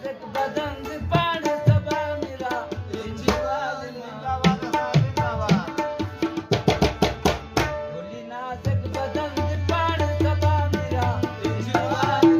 नाजुक बदन दे पान सबा मेरा इंजवाल बोली नाजुक बदन दे पान सबा मेरा इंजवाल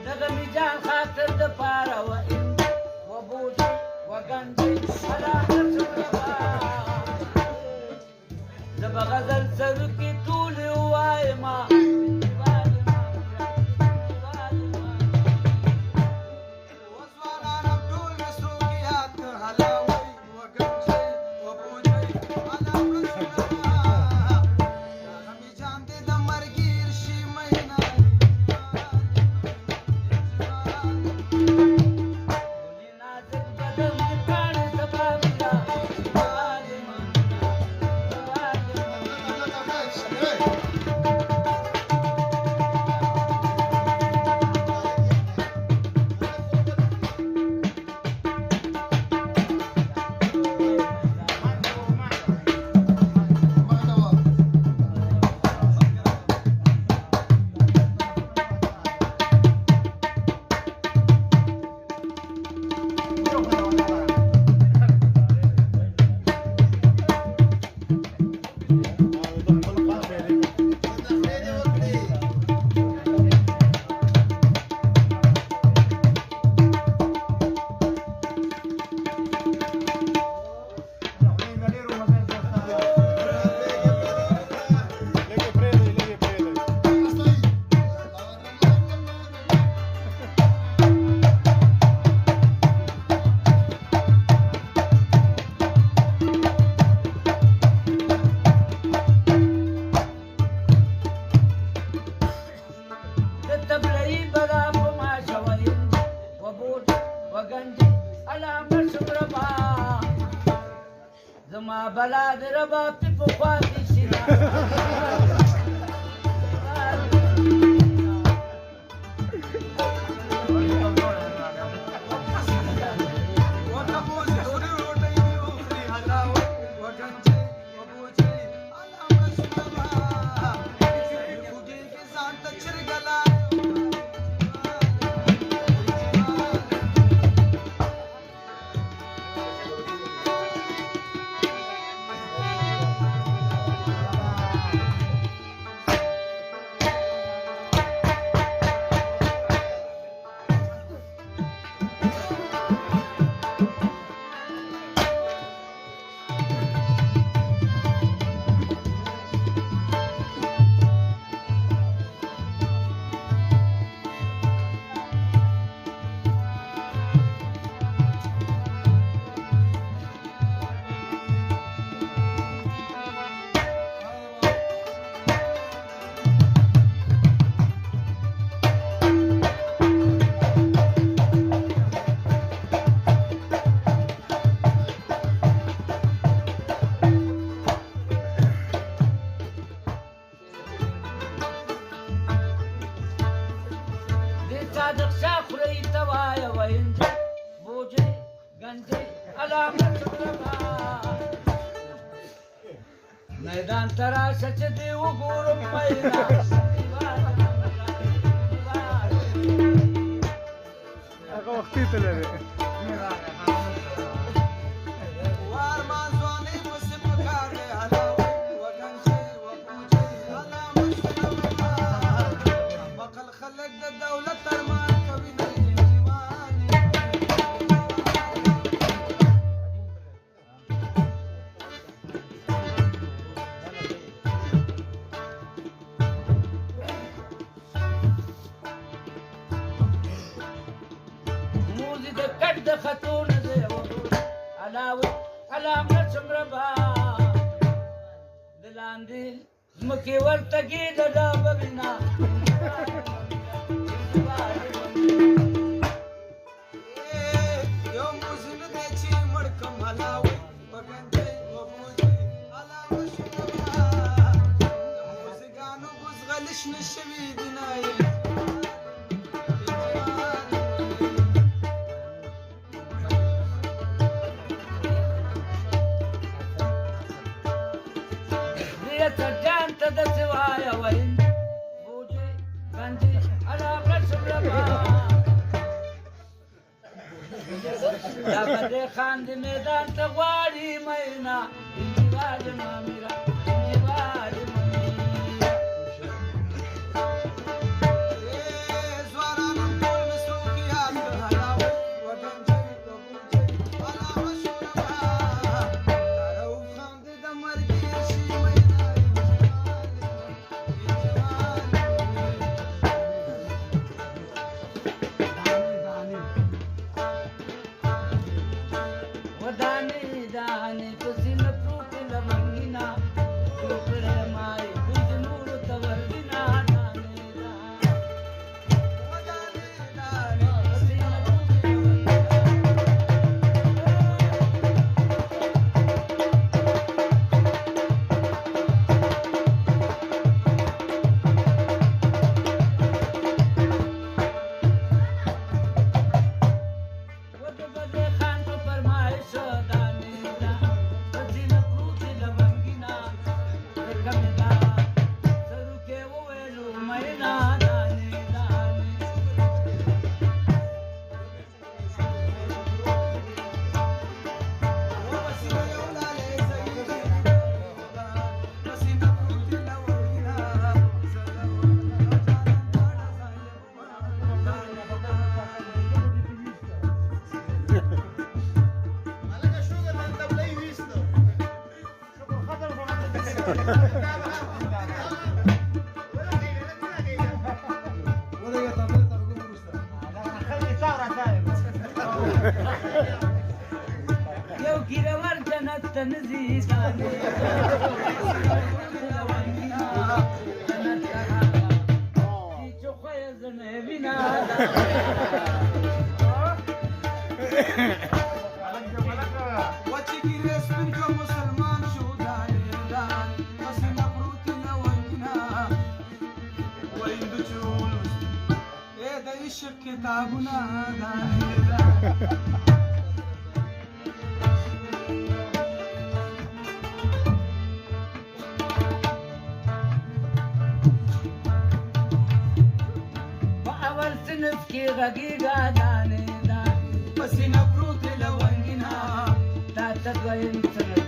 نغمي جان خاطر دفارة وإن وبوجي وقنجي على نفسك زبا غزل سركي طولي وايما زما بلاد ربا په پخواتي سینا صادق شاخري توايا وينجي بوجي غنجي علامة ربا ميدان ترى سجدي وقورم مينا اگه وختي تللی خاتون زي علاوي علامة سمربا دلاندي مكي ورتقي دابا بنا يوم وزن ديتي مركم علاوي وګنجي وبوجي الا وشربها موسیقانو بوز غلش نشوي دناي سجان ته د سوایا وین بوجي گنجي الا وشربها دا بده خان د میدان ته غواړي مینا انجوال مامیرا انجوال مامیرا زوارانم ټول مسوکیات هلاوي وګنجي وبوجي الا وشربها تارو خان د مرګي شي مینا وداني داني پسین پروت لمنگینا چوکر مای گنج نور تورگینا داني داني وداني داني پسین پروت ودبده خان په فرمایش داني داني پسین پروت لمنگینا کمدا سرو کې وېلو مینا داني داني وبسيو يولاله زيدي پسین پروت لمنگینا یو ګیرور جنت ته نزي داني جنت ته چې چوخه زنه وینا وچی ګیره سپین کو مسلمان شو داني دان پسینه پروت لونګینا وایند چول اے د عشق کتابونه داني دان په اول صنف کې غږیږه دانې دانې پسینه پروت لونګینا تا ته دویم صنف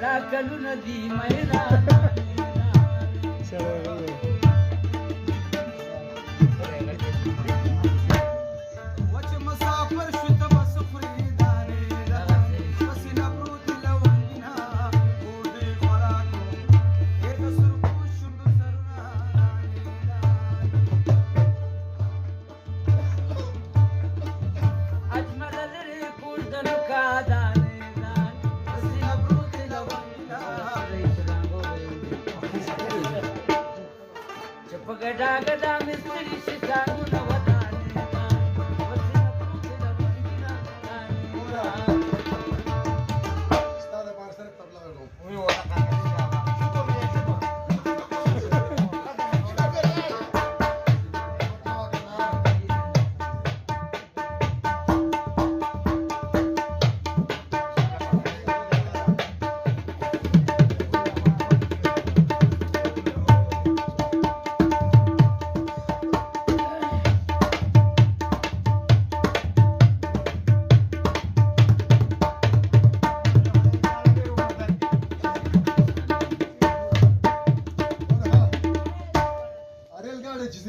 لا کلونه دي مینا دانې دانې وچ مسافر شو ته بس خوري دانې دانې پسینه پروت لونګینا او دې خوراکو اې د سرکو شوندو سرونه دانې دانې اجمل لري کور د نکا دانې دانې پسینه پروت لونګینا چپ ګډا ګډا مستری شتاګونه ودانې دانې پسینه پروت لونګینا دانې دانې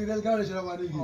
रेलगाड़ी चलाने की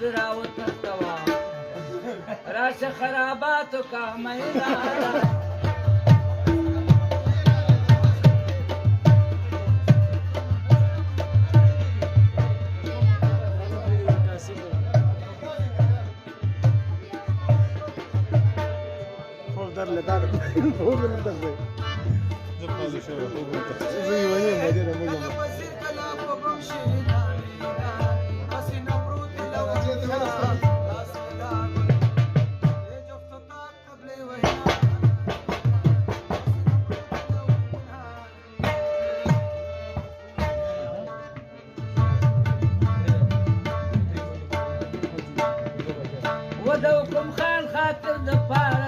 راوتستوا راشه خراباتو کا مهینا خوب در لدار خوب در لدار زي وني مدينة مجمع وزير كلام وبمشي بس نبرود لو راس الدار جفت طاق قبل وهنا ودوكم خان خاطر د پاره